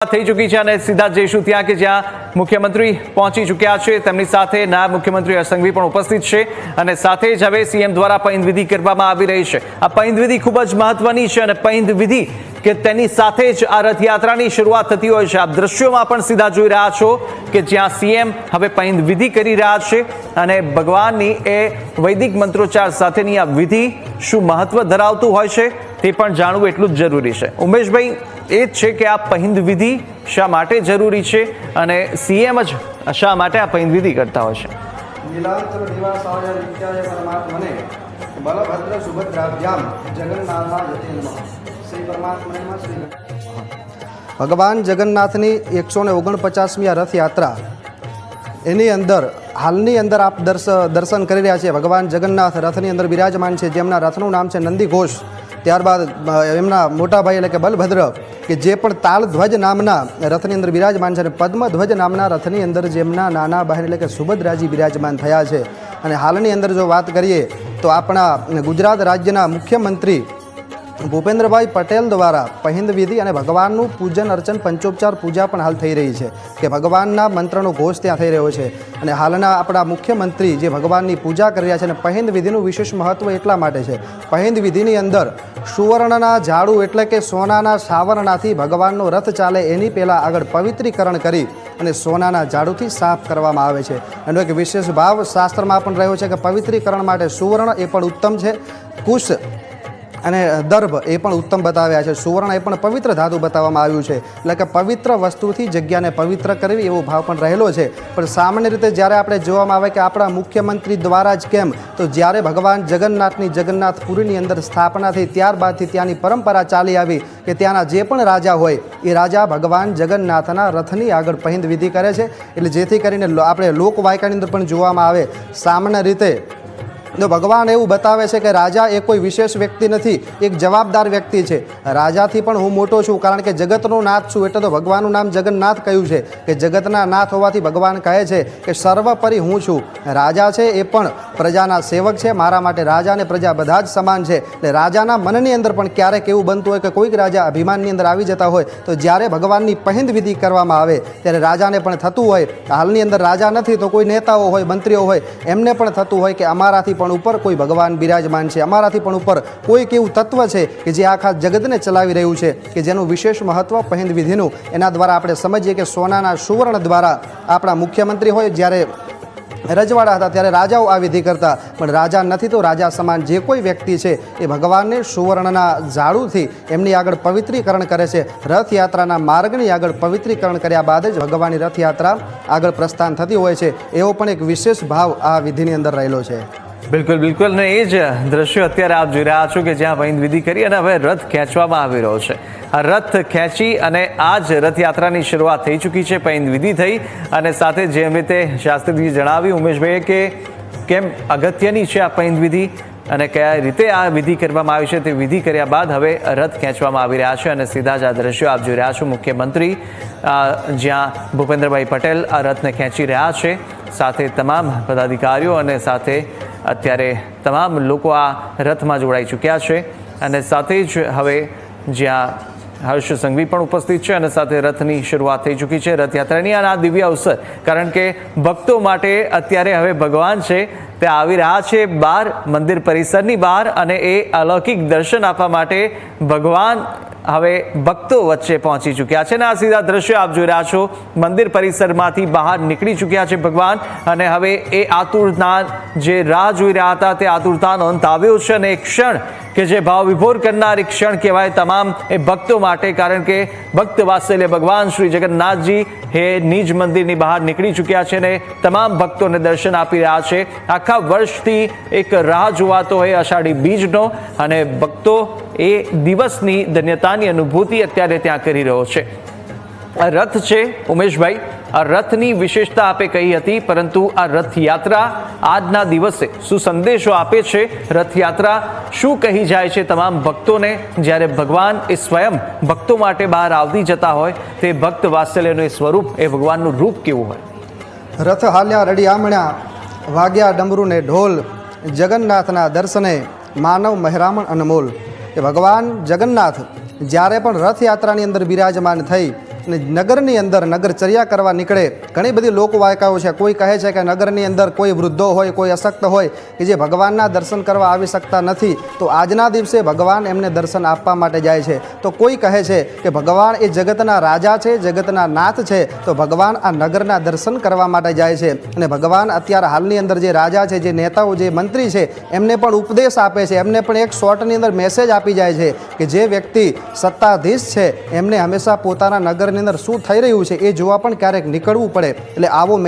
થઈ ચૂકી છે અને સીધા જઈશું ત્યાં કે જ્યાં મુખ્યમંત્રી પહોંચી ચૂક્યા છે। તેમની સાથે નાયબ મુખ્યમંત્રી હર્ષ સંઘવી પણ ઉપસ્થિત છે અને સાથે જ હવે સીએમ દ્વારા પૈંધ વિધિ કરવામાં આવી રહી છે। આ પૈંધ વિધિ ખૂબ જ મહત્વની છે અને પૈંધ વિધિ કે તેની સાથે જ આ રથયાત્રાની શરૂઆત થતી હોય છે। આપ દ્રશ્યોમાં પણ સીધા જોઈ રહ્યા છો કે જ્યાં સીએમ હવે પૈંધ વિધિ કરી રહ્યા છે અને ભગવાનની એ વૈદિક મંત્રોચ્ચાર સાથેની આ વિધિ શું મહત્વ ધરાવતું હોય છે તે પણ જાણવું એટલું જ જરૂરી છે। ઉમેશભાઈ, એ જ છે કે આ પૈંધ વિધિ શા માટે જરૂરી છે અને સીએમ જ શા માટે આ પૈંધ વિધિ કરતા હોય છે? ભગવાન જગન્નાથની 149મી રથયાત્રા એની અંદર હાલની અંદર આપ દર્શન કરી રહ્યા છે। ભગવાન જગન્નાથ રથની અંદર બિરાજમાન છે, જેમના રથનું નામ છે નંદી ઘોષ। ત્યારબાદ એમના મોટા ભાઈ એટલે કે બલભદ્ર કે જે પણ તાલધ્વજ નામના રથની અંદર બિરાજમાન છે અને પદ્મધ્વજ નામના રથની અંદર જેમના નાના બહેન એટલે કે સુભદ્રાજી બિરાજમાન થયા છે। અને હાલની અંદર જો વાત કરીએ તો આપણા ગુજરાત રાજ્યના મુખ્યમંત્રી ભૂપેન્દ્રભાઈ પટેલ દ્વારા પૈંધ વિધિ અને ભગવાનનું પૂજન અર્ચન પંચોપચાર પૂજા પણ હાલ થઈ રહી છે કે ભગવાનના મંત્રનો ઘોષ ત્યાં થઈ રહ્યો છે। અને હાલના આપણા મુખ્યમંત્રી જે ભગવાનની પૂજા કરી રહ્યા છે અને પૈંધ વિધિનું વિશેષ મહત્ત્વ એટલા માટે છે, પૈંધ વિધિની અંદર સુવર્ણના ઝાડુ એટલે કે સોનાના સાવરણાથી ભગવાનનો રથ ચાલે એની પહેલાં આગળ પવિત્રીકરણ કરી અને સોનાના ઝાડુથી સાફ કરવામાં આવે છે। એનો એક વિશેષ ભાવ શાસ્ત્રમાં પણ રહ્યો છે કે પવિત્રીકરણ માટે સુવર્ણ એ પણ ઉત્તમ છે, કુશ અને દર્ભ એ પણ ઉત્તમ બતાવ્યા છે। સુવર્ણ એ પણ પવિત્ર ધાતુ બતાવવામાં આવ્યું છે, એટલે કે પવિત્ર વસ્તુથી જગ્યાને પવિત્ર કરવી એવો ભાવ પણ રહેલો છે। પણ સામાન્ય રીતે જ્યારે આપણે જોવામાં આવે કે આપણા મુખ્યમંત્રી દ્વારા જ કેમ, તો જ્યારે ભગવાન જગન્નાથની જગન્નાથપુરીની અંદર સ્થાપના થઈ ત્યારબાદથી ત્યાંની પરંપરા ચાલી આવી કે ત્યાંના જે પણ રાજા હોય એ રાજા ભગવાન જગન્નાથના રથની આગળ પૈંધ વિધિ કરે છે। એટલે જેથી કરીને આપણે લોકવાયકાની અંદર પણ જોવામાં આવે સામાન્ય રીતે તો ભગવાન એવું બતાવે છે કે રાજા એ કોઈ વિશેષ વ્યક્તિ નથી, એક જવાબદાર વ્યક્તિ છે। રાજાથી પણ હું મોટો છું કારણ કે જગતનો નાથ છું, એટલે તો ભગવાનનું નામ જગન્નાથ કહ્યું છે કે જગતના નાથ હોવાથી ભગવાન કહે છે કે સર્વપરી હું છું। રાજા છે એ પણ પ્રજાના સેવક છે, મારા માટે રાજા અને પ્રજા બધા જ સમાન છે। એટલે રાજાના મનની અંદર પણ ક્યારેક એવું બનતું હોય કે કોઈક રાજા અભિમાનની અંદર આવી જતા હોય તો જ્યારે ભગવાનની પૈંધ વિધિ કરવામાં આવે ત્યારે રાજાને પણ થતું હોય, હાલની અંદર રાજા નથી તો કોઈ નેતાઓ હોય, મંત્રીઓ હોય, એમને પણ થતું હોય કે અમારાથી પણ ઉપર કોઈ ભગવાન બિરાજમાન છે, અમારાથી પણ ઉપર કોઈક એવું તત્વ છે કે જે આખા જગતને ચલાવી રહ્યું છે કે જેનું વિશેષ મહત્વ પૈંધ વિધિનું એના દ્વારા આપણે સમજીએ કે સોનાના સુવર્ણ દ્વારા આપણા મુખ્યમંત્રી હોય જ્યારે રજવાડા હતા ત્યારે રાજાઓ આ વિધિ કરતા, પણ રાજા નથી તો રાજા સમાન જે કોઈ વ્યક્તિ છે એ ભગવાનને સુવર્ણના ઝાડુથી એમની આગળ પવિત્રીકરણ કરે છે। રથયાત્રાના માર્ગની આગળ પવિત્રીકરણ કર્યા બાદ જ ભગવાનની રથયાત્રા આગળ પ્રસ્થાન થતી હોય છે, એવો પણ એક વિશેષ ભાવ આ વિધિની અંદર રહેલો છે। બિલકુલ બિલકુલ, ને એ જ દ્રશ્યો અત્યારે આપ જોઈ રહ્યા છો કે જ્યાં પૈંધ વિધિ કરી અને હવે રથ ખેંચવામાં આવી રહ્યો છે। આ રથ ખેંચી અને આ જ રથયાત્રાની શરૂઆત થઈ ચૂકી છે, પૈંધ વિધિ થઈ અને સાથે જેમ રીતે શાસ્ત્રીજીએ જણાવ્યું ઉમેશભાઈએ કે કેમ અગત્યની છે આ પૈંધ વિધિ અને કયા રીતે આ વિધિ કરવામાં આવી છે તે વિધિ કર્યા બાદ હવે રથ ખેંચવામાં આવી રહ્યા છે અને સીધા જ આ દ્રશ્યો આપ જોઈ રહ્યા છો મુખ્યમંત્રી જ્યાં ભૂપેન્દ્રભાઈ પટેલ આ રથને ખેંચી રહ્યા છે, સાથે તમામ પદાધિકારીઓ અને સાથે અત્યારે તમામ લોકો આ રથમાં જોડાઈ ચૂક્યા છે અને સાથે જ હવે જ્યાં હર્ષ સંઘવી પણ ઉપસ્થિત છે અને સાથે રથની શરૂઆત થઈ ચૂકી છે રથયાત્રાની અને આ દિવ્ય અવસર, કારણ કે ભક્તો માટે અત્યારે હવે ભગવાન છે તે આવી રહ્યા છે બહાર મંદિર પરિસરની બહાર અને એ અલૌકિક દર્શન આપવા માટે ભગવાન હવે ભક્તો વચ્ચે પહોંચી ચૂક્યા છે અને આ સીધા દ્રશ્યો આપ જોઈ રહ્યા છો, મંદિર પરિસરમાંથી બહાર નીકળી ચૂક્યા છે ભગવાન અને હવે એ આતુરતા જે રાહ જોઈ રહ્યા હતા તે આતુરતાનો અંત આવ્યો છે અને એક ક્ષણ કે જે ભાવ વિભોર કરનાર એક ક્ષણ કહેવાય તમામ એ ભક્તો માટે, કારણ કે ભક્ત વાત્સલ્ય ભગવાન શ્રી જગન્નાથજી એ નિજ મંદિરની બહાર નીકળી ચૂક્યા છે અને તમામ ભક્તોને દર્શન આપી રહ્યા છે। આખા વર્ષથી એક રાહ જોવાતો હોય અષાઢી બીજનો અને ભક્તો એ દિવસની ધન્યતાની અનુભૂતિ અત્યારે ત્યાં કરી રહ્યો છે। આ રથ છે ઉમેશભાઈ, આ રથની વિશેષતા આપે કહી હતી, પરંતુ આ રથયાત્રા આજના દિવસે શું સંદેશો આપે છે, રથયાત્રા શું કહી જાય છે તમામ ભક્તોને જ્યારે ભગવાન એ સ્વયં ભક્તો માટે બહાર આવતી જતા હોય તે ભક્ત વાત્સલ્યનું એ સ્વરૂપ એ ભગવાનનું રૂપ કેવું હોય? રથ હાલ્યા રડી આમણ્યા વાગ્યા ડમરૂ ને ઢોલ, જગન્નાથના દર્શને માનવ મહેરામણ અનમોલ। કે ભગવાન જગન્નાથ જ્યારે પણ રથયાત્રાની અંદર બિરાજમાન થઈ અને નગરની અંદર નગરચર્યા કરવા નીકળે. ઘણી બધી લોકવાયકાઓ છે. કોઈ કહે છે કે નગરની અંદર કોઈ વૃદ્ધો હોય, કોઈ અશક્ત હોય કે જે ભગવાનના દર્શન કરવા આવી શકતા નથી, તો આજના દિવસે ભગવાન એમને દર્શન આપવા માટે જાય છે. તો કોઈ કહે છે કે ભગવાન એ જગતના રાજા છે, જગતના નાથ છે, તો ભગવાન આ નગરના દર્શન કરવા માટે જાય છે. અને ભગવાન અત્યારે હાલની અંદર જે રાજા છે, જે નેતાઓ, જે મંત્રી છે, એમને પણ ઉપદેશ આપે છે. એમને પણ એક શોર્ટની અંદર મેસેજ આપી જાય છે કે જે વ્યક્તિ સત્તાધીશ છે એમને હંમેશા પોતાના નગરની અંદર શું થઈ રહ્યું છે એ જોવા પણ ક્યારેક નીકળવું પડે. એટલે આવો